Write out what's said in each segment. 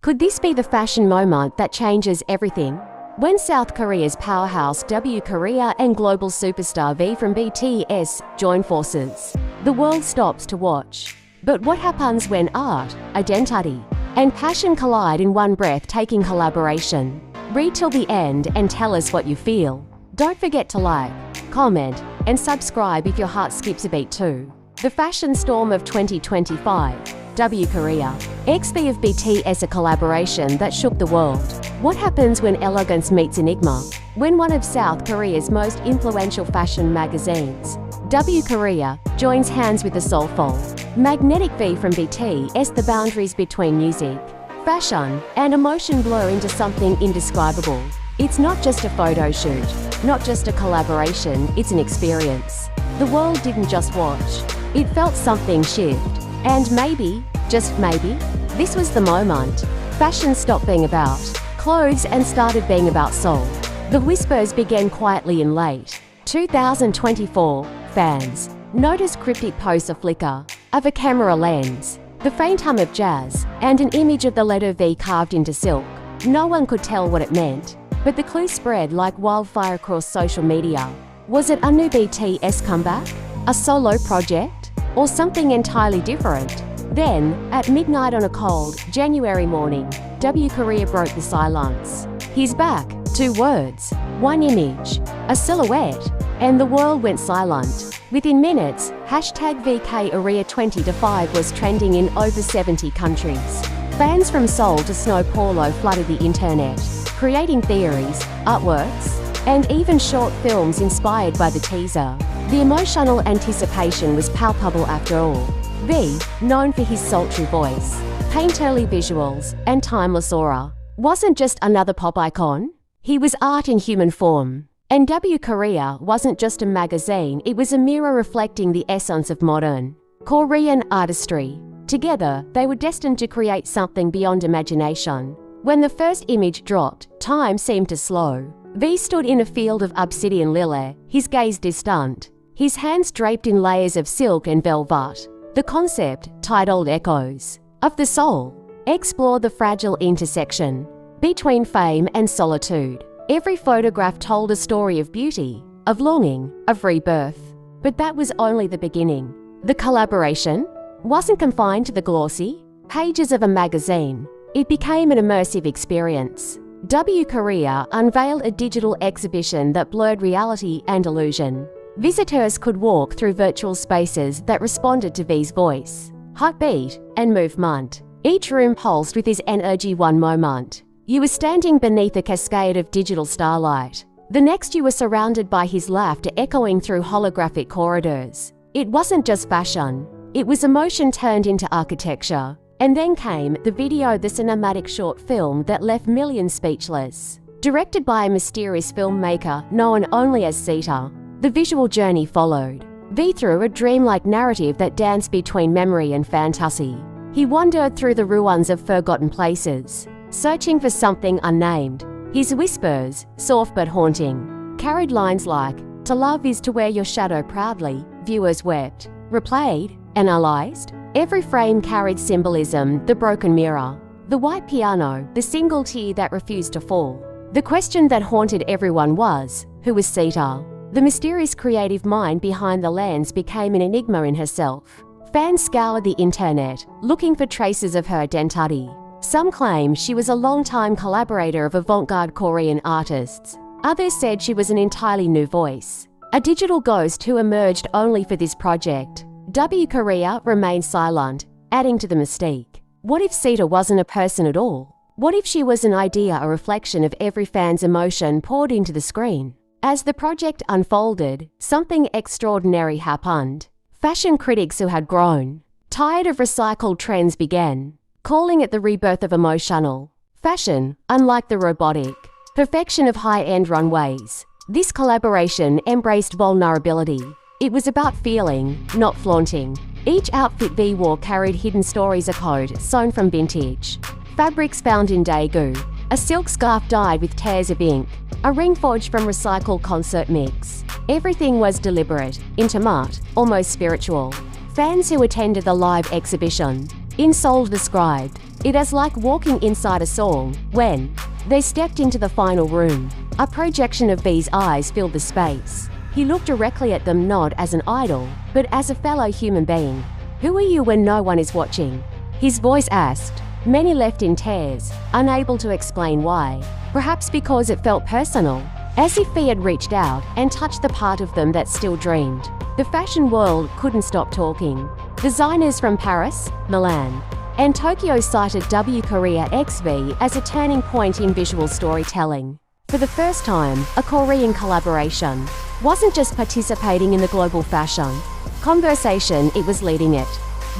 Could this be the fashion moment that changes everything? When South Korea's powerhouse W Korea and global superstar V from BTS join forces, the world stops to watch. But what happens when art, identity, and passion collide in one breathtaking collaboration? Read till the end and tell us what you feel. Don't forget to like, comment, and subscribe if your heart skips a beat too. The fashion storm of 2025. W Korea X V of BTS, a collaboration that shook the world. What happens when elegance meets enigma? When one of South Korea's most influential fashion magazines, W Korea, joins hands with the soulful, magnetic V from BTS, the boundaries between music, fashion, and emotion blur into something indescribable. It's not just a photo shoot, not just a collaboration, it's an experience. The world didn't just watch, it felt something shift. And maybe, just maybe, this was the moment. Fashion stopped being about clothes and started being about soul. The whispers began quietly in late 2024. Fans noticed cryptic posts of flicker of a camera lens, the faint hum of jazz, and an image of the letter V carved into silk. No one could tell what it meant, but the clue spread like wildfire across social media. Was it a new BTS comeback? A solo project? Or something entirely different? Then, at midnight on a cold January morning, W Korea broke the silence. He's back. 2 words, 1 image, a silhouette, and the world went silent. Within minutes, #VKArea2025 was trending in over 70 countries. Fans from Seoul to Snow Paulo flooded the internet, creating theories, artworks, and even short films inspired by the teaser. The emotional anticipation was palpable after all. V, known for his sultry voice, painterly visuals, and timeless aura, wasn't just another pop icon. He was art in human form. And W Korea wasn't just a magazine, it was a mirror reflecting the essence of modern Korean artistry. Together, they were destined to create something beyond imagination. When the first image dropped, time seemed to slow. V stood in a field of obsidian lily, his gaze distant, his hands draped in layers of silk and velvet. The concept, titled Echoes of the Soul, explored the fragile intersection between fame and solitude. Every photograph told a story of beauty, of longing, of rebirth. But that was only the beginning. The collaboration wasn't confined to the glossy pages of a magazine. It became an immersive experience. W Korea unveiled a digital exhibition that blurred reality and illusion. Visitors could walk through virtual spaces that responded to V's voice, heartbeat, and movement. Each room pulsed with his energy. One moment, you were standing beneath a cascade of digital starlight. The next, you were surrounded by his laughter echoing through holographic corridors. It wasn't just fashion, it was emotion turned into architecture. And then came the video, the cinematic short film that left millions speechless. Directed by a mysterious filmmaker known only as Sita, the visual journey followed V through a dreamlike narrative that danced between memory and fantasy. He wandered through the ruins of forgotten places, searching for something unnamed. His whispers, soft but haunting, carried lines like, "To love is to wear your shadow proudly." Viewers wept, replayed, analyzed. Every frame carried symbolism: the broken mirror, the white piano, the single tear that refused to fall. The question that haunted everyone was, who was Sita? The mysterious creative mind behind the lens became an enigma in herself. Fans scoured the internet, looking for traces of her identity. Some claim she was a long-time collaborator of avant-garde Korean artists. Others said she was an entirely new voice, a digital ghost who emerged only for this project. W Korea remained silent, adding to the mystique. What if Sita wasn't a person at all? What if she was an idea, a reflection of every fan's emotion poured into the screen? As the project unfolded, something extraordinary happened. Fashion critics who had grown tired of recycled trends began calling it the rebirth of emotional fashion. Unlike the robotic perfection of high-end runways, this collaboration embraced vulnerability. It was about feeling, not flaunting. Each outfit V wore carried hidden stories, a code sewn from vintage fabrics found in Daegu, a silk scarf dyed with tears of ink, a ring forged from recycled concert mix. Everything was deliberate, intimate, almost spiritual. Fans who attended the live exhibition in Seoul described It is like walking inside a song. When they stepped into the final room, a projection of B's eyes filled the space. He looked directly at them, not as an idol, but as a fellow human being. "Who are you when no one is watching?" his voice asked. Many left in tears, unable to explain why. Perhaps because it felt personal, as if he had reached out and touched the part of them that still dreamed. The fashion world couldn't stop talking. Designers from Paris, Milan, and Tokyo cited Korea XV as a turning point in visual storytelling. For the first time, a Korean collaboration wasn't just participating in the global fashion conversation, it was leading it.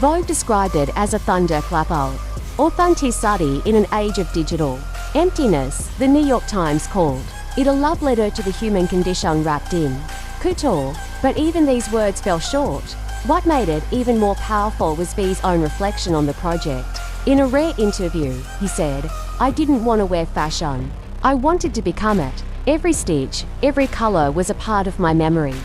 Vogue described it as a thunderclap of authenticity in an age of digital emptiness. The New York Times called it a love letter to the human condition wrapped in couture, but even these words fell short. What made it even more powerful was V's own reflection on the project. In a rare interview, he said, "I didn't want to wear fashion. I wanted to become it. Every stitch, every color was a part of my memory.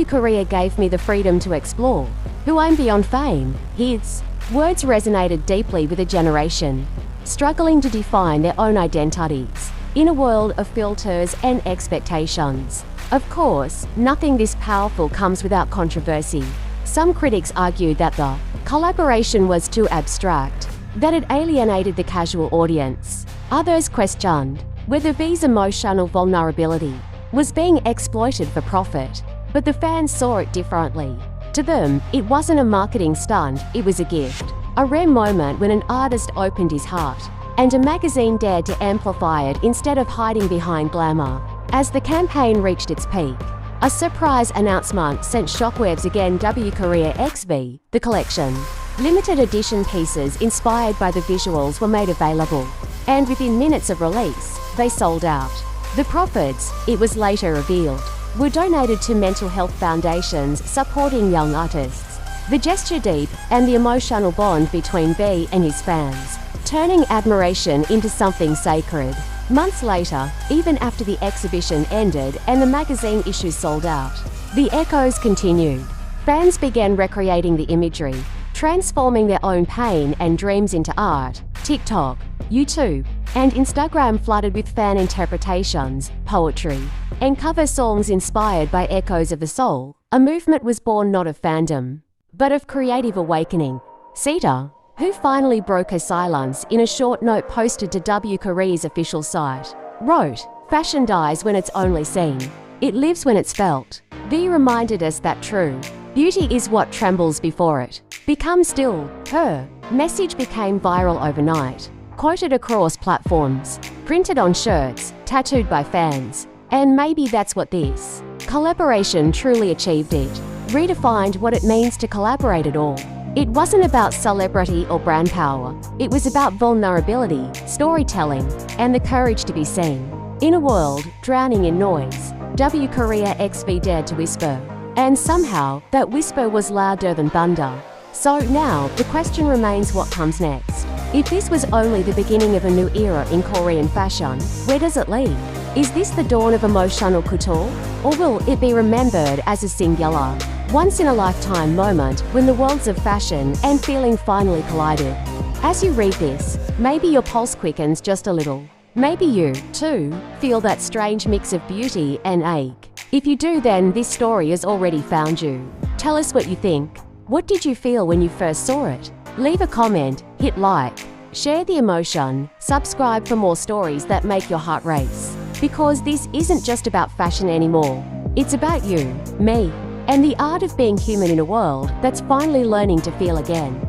Korea gave me the freedom to explore who I'm beyond fame." His words resonated deeply with a generation struggling to define their own identities in a world of filters and expectations. Of course, nothing this powerful comes without controversy. Some critics argued that the collaboration was too abstract, that it alienated the casual audience. Others questioned whether V's emotional vulnerability was being exploited for profit. But the fans saw it differently. To them, it wasn't a marketing stunt, it was a gift. A rare moment when an artist opened his heart, and a magazine dared to amplify it instead of hiding behind glamour. As the campaign reached its peak, a surprise announcement sent shockwaves again. Korea XV, the collection. Limited edition pieces inspired by the visuals were made available, and within minutes of release, they sold out. The profits, it was later revealed, were donated to mental health foundations supporting young artists. The gesture deep and the emotional bond between V and his fans, turning admiration into something sacred. Months later, even after the exhibition ended and the magazine issues sold out, the echoes continued. Fans began recreating the imagery, transforming their own pain and dreams into art. TikTok, YouTube, and Instagram flooded with fan interpretations, poetry, and cover songs inspired by echoes of the soul. A movement was born not of fandom, but of creative awakening. Sita, who finally broke her silence in a short note posted to Korea's official site, wrote, "Fashion dies when it's only seen. It lives when it's felt." V reminded us that true beauty is what trembles before it. "Become still." Her message became viral overnight, quoted across platforms, printed on shirts, tattooed by fans. And maybe that's what this collaboration truly achieved. It redefined what it means to collaborate at all. It wasn't about celebrity or brand power. It was about vulnerability, storytelling, and the courage to be seen. In a world drowning in noise, Korea XV dared to whisper. And somehow, that whisper was louder than thunder. So now, the question remains, what comes next? If this was only the beginning of a new era in Korean fashion, where does it lead? Is this the dawn of emotional couture? Or will it be remembered as a singular, once-in-a-lifetime moment when the worlds of fashion and feeling finally collided? As you read this, maybe your pulse quickens just a little. Maybe you, too, feel that strange mix of beauty and ache. If you do, then this story has already found you. Tell us what you think. What did you feel when you first saw it? Leave a comment, hit like, share the emotion, subscribe for more stories that make your heart race. Because this isn't just about fashion anymore. It's about you, me, and the art of being human in a world that's finally learning to feel again.